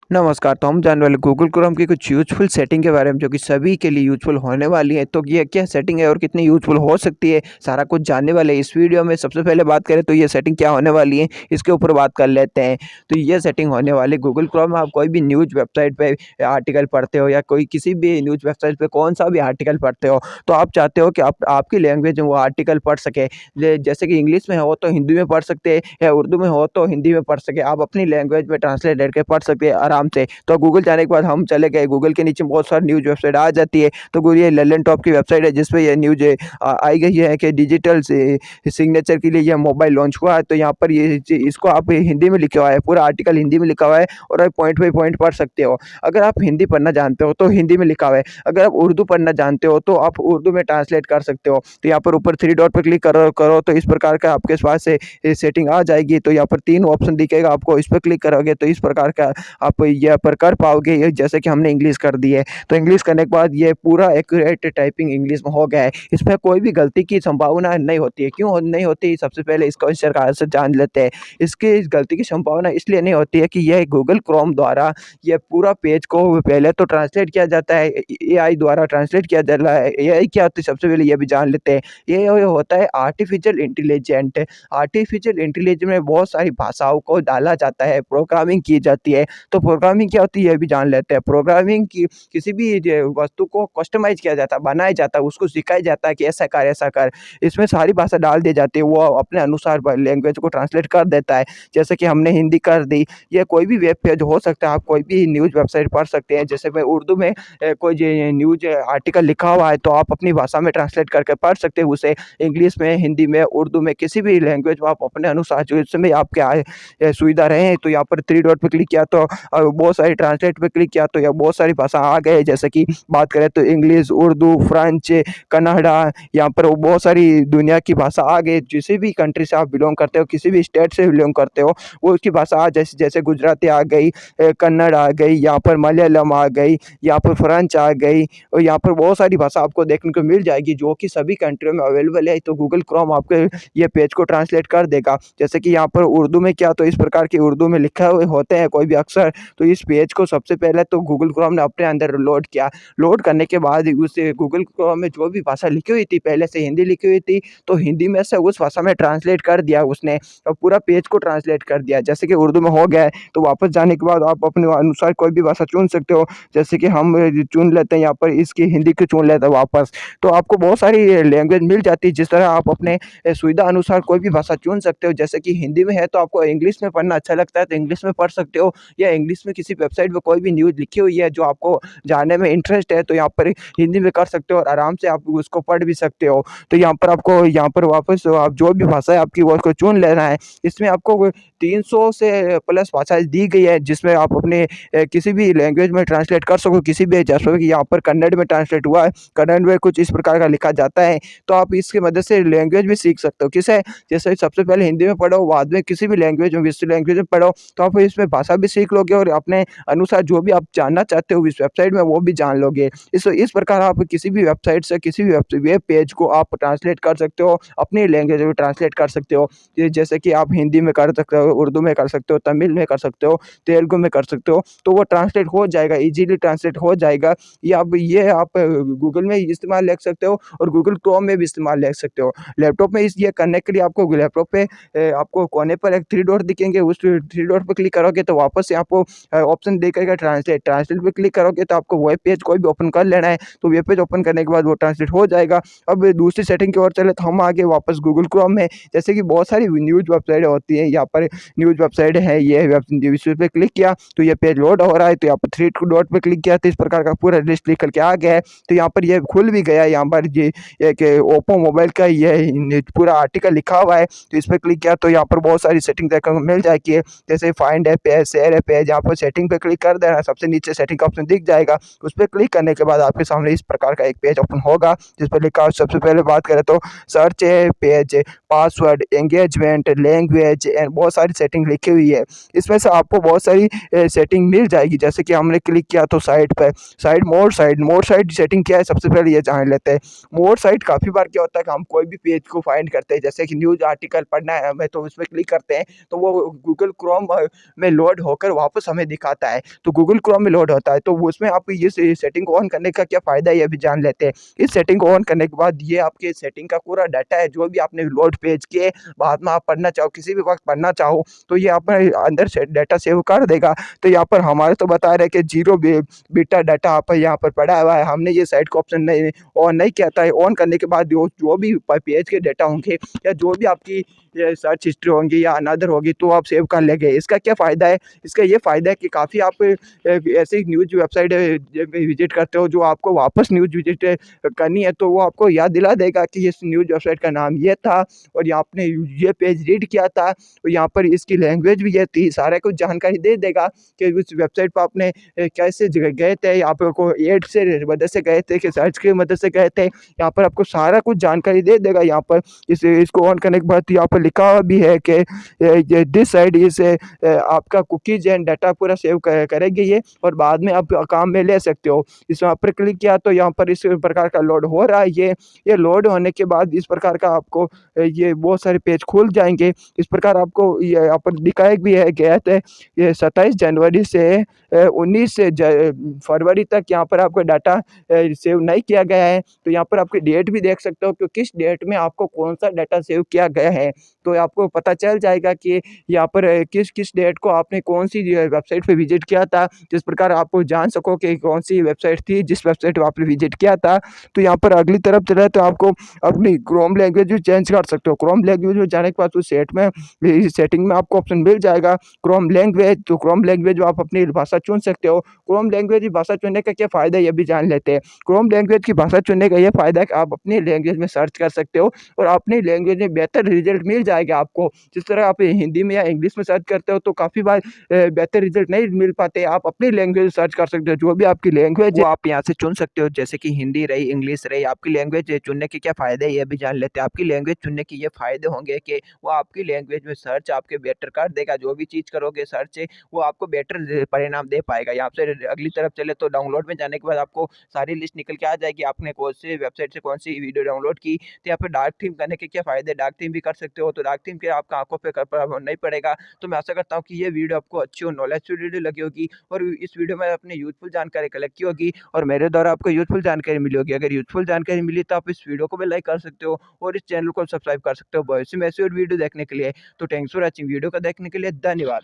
नमस्कार, तो हम जानने वाले गूगल क्रोम की कुछ यूज़फुल सेटिंग के बारे में जो कि सभी के लिए यूज़फुल होने वाली है। तो ये क्या सेटिंग है और कितनी यूज़फुल हो सकती है, सारा कुछ जानने वाले हैं इस वीडियो में। सबसे पहले बात करें तो ये सेटिंग क्या होने वाली है, इसके ऊपर बात कर लेते हैं। तो ये सेटिंग होने वाली गूगल क्रोम में आप कोई भी न्यूज़ वेबसाइट पे आर्टिकल पढ़ते हो या कोई किसी भी न्यूज़ वेबसाइट पे कौन-सा भी आर्टिकल पढ़ते हो, तो आप चाहते हो कि आप आपकी लैंग्वेज में वो आर्टिकल पढ़ सके। जैसे कि इंग्लिश में हो तो हिंदी में पढ़ सकते हैं या उर्दू में हो तो हिंदी में पढ़ सके। आप अपनी लैंग्वेज में ट्रांसलेट करके पढ़ सकते हैं आराम से। तो गूगल जाने के बाद हम चले गए, गूगल के नीचे बहुत सारी न्यूज़ वेबसाइट आ जाती है। तो ये लल्लन टॉप की वेबसाइट है जिसपे ये न्यूज़ आई गई है कि डिजिटल से सिग्नेचर के लिए यह मोबाइल लॉन्च हुआ है। तो यहाँ पर ये इसको आप हिंदी में लिखा हुआ है, पूरा आर्टिकल हिंदी में लिखा हुआ है और आप पॉइंट बाय पॉइंट पढ़ सकते हो। अगर आप हिंदी पढ़ना जानते हो तो हिंदी में लिखा हुआ है, अगर आप उर्दू पढ़ना जानते हो तो आप उर्दू में ट्रांसलेट कर सकते हो। तो यहाँ पर ऊपर 3 डॉट पे क्लिक करो करो तो इस प्रकार का आपके पास से सेटिंग आ जाएगी। तो यहाँ पर 3 ऑप्शन दिखेगा आपको, इस पर क्लिक करोगे तो इस प्रकार का आप यहाँ पर कर पाओगे। ये जैसे कि हमने इंग्लिश कर दी है, तो इंग्लिश करने के बाद ये पूरा एक्यूरेट टाइपिंग इंग्लिश में हो गया है। इसमें कोई भी गलती की संभावना नहीं होती है। क्यों नहीं होती? सबसे पहले इसको इस प्रकार से जान लेते हैं। इसकी गलती की संभावना इसलिए नहीं होती है कि यह गूगल क्रोम द्वारा ये पूरा पेज को पहले तो ट्रांसलेट किया जाता है, एआई द्वारा ट्रांसलेट किया जा रहा है। एआई क्या होती है सबसे पहले ये भी जान लेते हैं। ये होता है आर्टिफिशियल इंटेलिजेंट। आर्टिफिशियल इंटेलिजेंस में बहुत सारी भाषाओं को डाला जाता है, प्रोग्रामिंग की जाती है। तो प्रोग्रामिंग क्या होती है ये भी जान लेते हैं। प्रोग्रामिंग की किसी भी वस्तु को कस्टमाइज़ किया जाता है, बनाया जाता है, उसको सिखाया जाता है कि ऐसा कर, ऐसा कर। इसमें सारी भाषा डाल दी जाती है, वो अपने अनुसार ब लैंग्वेज को ट्रांसलेट कर देता है। जैसे कि हमने हिंदी कर दी, ये कोई भी वेब पेज हो सकता है, आप कोई भी न्यूज़ वेबसाइट पढ़ सकते हैं। जैसे मैं उर्दू में कोई न्यूज़ आर्टिकल लिखा हुआ है तो आप अपनी भाषा में ट्रांसलेट करके पढ़ सकते हैं उसे। इंग्लिश में, हिंदी में, उर्दू में, किसी भी लैंग्वेज में आप अपने अनुसार जो इसमें आपके सुविधा रहे। तो यहाँ पर 3 डॉट पे क्लिक किया तो बहुत सारी ट्रांसलेट पे क्लिक किया तो यहाँ बहुत सारी भाषा आ गए। जैसे कि बात करें तो इंग्लिश, उर्दू, फ्रेंच, कन्नड़ा, यहाँ पर वो बहुत सारी दुनिया की भाषा आ गई। किसी भी कंट्री से आप बिलोंग करते हो, किसी भी स्टेट से बिलोंग करते हो, वो उसकी भाषा जैसे जैसे गुजराती आ गई, कन्नड़ आ गई, यहाँ पर मलयालम आ गई, यहाँ पर फ्रेंच आ गई और यहाँ पर बहुत सारी भाषा आपको देखने को मिल जाएगी जो कि सभी कंट्रियों में अवेलेबल है। तो गूगल क्रोम आपके ये पेज को ट्रांसलेट कर देगा। जैसे कि यहाँ पर उर्दू में क्या, तो इस प्रकार की उर्दू में लिखा हुए होते हैं कोई भी अक्षर, तो इस पेज को सबसे पहले तो गूगल क्रोम ने अपने अंदर लोड किया। लोड करने के बाद उस गूगल क्रोम में जो भी भाषा लिखी हुई थी, पहले से हिंदी लिखी हुई थी, तो हिंदी में से उस भाषा में ट्रांसलेट कर दिया उसने और पूरा पेज को ट्रांसलेट कर दिया। जैसे कि उर्दू में हो गया है, तो वापस जाने के बाद आप अपने अनुसार कोई भी भाषा चुन सकते हो। जैसे कि हम चुन लेते हैं यहाँ पर इसकी हिंदी की चुन लेते हैं वापस। तो आपको बहुत सारी लैंग्वेज मिल जाती है, जिस तरह आप अपने सुविधा अनुसार कोई भी भाषा चुन सकते हो। जैसे कि हिंदी में है तो आपको इंग्लिश में पढ़ना अच्छा लगता है तो इंग्लिश में पढ़ सकते हो, या इंग्लिश में किसी वेबसाइट पे कोई भी न्यूज़ लिखी हुई है जो आपको जानने में इंटरेस्ट है तो यहाँ पर हिंदी में कर सकते हो और आराम से आप उसको पढ़ भी सकते हो। तो यहाँ पर आपको यहाँ पर वापस आप जो भी भाषा है आपकी वो उसको चुन लेना है। इसमें आपको 300 से प्लस भाषाएँ दी गई है जिसमें आप अपने किसी भी लैंग्वेज में ट्रांसलेट कर सको, किसी भी। जैसे कि यहाँ पर कन्नड़ में ट्रांसलेट हुआ है, कन्नड़ में कुछ इस प्रकार का लिखा जाता है, तो आप इसकी मदद से लैंग्वेज भी सीख सकते हो। किसे? जैसे सबसे पहले हिंदी में पढ़ो, बाद में किसी भी लैंग्वेज में, विश्व लैंग्वेज में पढ़ो, तो आप इसमें भाषा भी सीख लोगे और अपने अनुसार जो भी आप जानना चाहते हो इस वेबसाइट में वो भी जान लोगे। इस प्रकार आप किसी भी वेबसाइट से किसी भी वेब पेज को आप ट्रांसलेट कर सकते हो, अपनी लैंग्वेज में ट्रांसलेट कर सकते हो। ये जैसे कि आप हिंदी में कर सकते हो, उर्दू में कर सकते हो, तमिल में कर सकते हो, तेलुगु में कर सकते हो, तो वो ट्रांसलेट हो जाएगा, ईज़िली ट्रांसलेट हो जाएगा। ये आप गूगल में इस्तेमाल ले सकते हो और गूगल क्रोम में भी इस्तेमाल ले सकते हो। लैपटॉप में ये करने के लिए आपको लैपटॉप पे आपको कोने पर एक 3 डॉट दिखेंगे, उस 3 डॉट पे क्लिक करोगे तो वापस से आपको ऑप्शन दिखेगा ट्रांसलेट। ट्रांसलेट पे क्लिक करोगे तो आपको वेब पेज कोई भी ओपन कर लेना है, तो वेब पेज ओपन करने के बाद वो ट्रांसलेट हो जाएगा। अब दूसरी सेटिंग की ओर चले तो हम आगे वापस गूगल क्रोम में, जैसे कि बहुत सारी न्यूज़ वेबसाइटें होती हैं, यहाँ पर न्यूज़ वेबसाइट है, ये इस पे क्लिक किया तो ये पेज लोड हो रहा है, तो यहाँ पर 3 डॉट पे क्लिक किया तो इस प्रकार का पूरा लिस्ट निकल के आ गया है। तो यहाँ पर ये खुल भी गया है, यहाँ पर ये एक ओप्पो मोबाइल का ये पूरा आर्टिकल लिखा हुआ है, तो इस पे क्लिक किया तो यहाँ पर बहुत सारी सेटिंग देखने को मिल जाएगी है। जैसे फाइंड ऐप है, शेयर ऐप है, जहाँ पर सेटिंग पे क्लिक कर देना, सबसे नीचे सेटिंग का ऑप्शन दिख जाएगा। उस पे क्लिक करने के बाद आपके सामने इस प्रकार का एक पेज ओपन होगा जिस पर लिखा हो, सबसे पहले बात करें तो सर्च है, page, password, engagement, language and बहुत सारी सेटिंग लिखी हुई है। इसमें से आपको बहुत सारी सेटिंग मिल जाएगी। जैसे कि हमने क्लिक किया तो साइड पे मोर साइड सेटिंग क्या है, सबसे पहले ये जान लेते हैं। मोर साइड काफ़ी बार क्या होता है कि हम कोई भी पेज को फाइंड करते हैं, जैसे कि न्यूज़ आर्टिकल पढ़ना है हमें, तो उसमें क्लिक करते हैं तो वो गूगल क्रोम में लोड होकर वापस हमें दिखाता है। तो गूगल क्रोम में लोड होता है, तो वो उसमें आप ये सेटिंग को ऑन करने का क्या फ़ायदा है, ये भी जान लेते हैं। इस सेटिंग को ऑन करने के बाद ये आपके सेटिंग का पूरा डाटा है, जो भी आपने लोड पेज किए, बाद में आप पढ़ना चाहो, किसी भी वक़्त पढ़ना चाहो, तो ये अपने अंदर से डाटा सेव कर देगा। तो यहाँ पर हमारे तो बता रहे हैं कि 0 बीटा डाटा आप यहाँ पर पड़ा हुआ है। हमने ये साइट को ऑप्शन नहीं ऑन नहीं किया था। ऑन करने के बाद जो भी पेज के डाटा होंगे या जो भी आपकी ये सर्च हिस्ट्री होंगी या अनदर होगी, तो आप सेव कर लेंगे। इसका क्या फ़ायदा है? इसका ये फ़ायदा है कि काफ़ी आप ऐसी न्यूज़ वेबसाइट जब विज़िट करते हो, जो आपको वापस न्यूज़ विज़िट करनी है, तो वो आपको याद दिला देगा कि इस न्यूज़ वेबसाइट का नाम ये था और ये आपने ये पेज रीड किया था और यहाँ पर इसकी लैंग्वेज भी ये थी। सारा कुछ जानकारी दे देगा कि उस वेबसाइट पर आपने कैसे गए थे, आप को एड से मदद से गए थे कि सर्च की मदद से गए थे। यहाँ पर आपको सारा कुछ जानकारी दे देगा। यहाँ पर इसको ऑन करने के बाद यहाँ पर लिखा हुआ भी है कि दिस साइट इज़ आपका कुकीज़ एंड डाटा पूरा सेव करेगी ये, और बाद में आप काम में ले सकते हो। इस वहाँ पर क्लिक किया तो यहाँ पर इस प्रकार का लोड हो रहा है। ये लोड होने के बाद इस प्रकार का आपको ये बहुत सारे पेज खुल जाएँगे। इस प्रकार आपको ये यहाँ पर दिखाया भी है गया है, ये 27 जनवरी से 19 फरवरी तक यहाँ पर आपका डाटा सेव नहीं किया गया है। तो यहाँ पर आपकी डेट भी देख सकते हो कि किस डेट में आपको कौन-सा डाटा सेव किया गया है। तो आपको पता चल जाएगा कि यहाँ पर किस-किस डेट को आपने कौन-सी वेबसाइट पे विज़िट किया था, जिस प्रकार आप जान सको कि कौन-सी वेबसाइट थी, जिस वेबसाइट पे आपने विज़िट किया था। तो यहाँ पर अगली तरफ चले तो आपको अपनी क्रोम लैंग्वेज भी चेंज कर सकते हो। क्रोम लैंग्वेज में जाने के बाद उस सेटिंग में आपको ऑप्शन मिल जाएगा क्रोम लैंग्वेज। तो क्रोम लैंग्वेज में आप अपनी भाषा चुन सकते हो। क्रोम लैंग्वेज की भाषा चुनने का क्या फ़ायदा है, ये भी जान लेते हैं। क्रोम लैंग्वेज की भाषा चुनने का ये फ़ायदा है कि आप अपनी लैंग्वेज में सर्च कर सकते हो और अपनी लैंग्वेज में बेहतर रिज़ल्ट मिल जाएगा आपको। जिस तरह आप हिंदी में या इंग्लिश में सर्च करते हो तो काफ़ी बार बेहतर रिज़ल्ट नहीं मिल पाते। आप अपनी लैंग्वेज में सर्च कर सकते हो, जो भी आपकी लैंग्वेज है वो आप यहाँ से चुन सकते हो, जैसे कि हिंदी रही, इंग्लिश रही। आपकी लैंग्वेज चुनने के क्या फ़ायदे हैं, ये भी जान लेते हैं। आपकी लैंग्वेज चुनने के ये फ़ायदे होंगे कि वो आपकी लैंग्वेज में सर्च आपके बेटर कर देगा। जो भी चीज़ करोगे सर्च वो आपको बेटर परिणाम दे पाएगा। यहाँ से अगली तरफ चले तो डाउनलोड में जाने के बाद आपको सारी लिस्ट निकल के आ जाएगी, आपने कौन सी वेबसाइट से कौन सी वीडियो डाउनलोड की। तो यहाँ पे डार्क थीम करने के क्या फ़ायदे, डार्क थीम भी कर सकते हो, तो डार्क थीम के आपका आँखों पे प्रभाव नहीं पड़ेगा। तो मैं आशा करता हूँ कि ये वीडियो आपको अच्छी और नॉलेजफुल वीडियो लगी होगी और इस वीडियो में आपने यूज़फुल जानकारी कलेक्ट की होगी और मेरे द्वारा आपको यूज़फुल जानकारी मिली होगी। अगर यूज़फुल जानकारी मिली तो आप इस वीडियो को भी लाइक कर सकते हो और इस चैनल को सब्सक्राइब कर सकते हो भविष्य में ऐसी और वीडियो देखने के लिए। तो थैंक्स फॉर वॉचिंग, वीडियो को देखने के लिए धन्यवाद।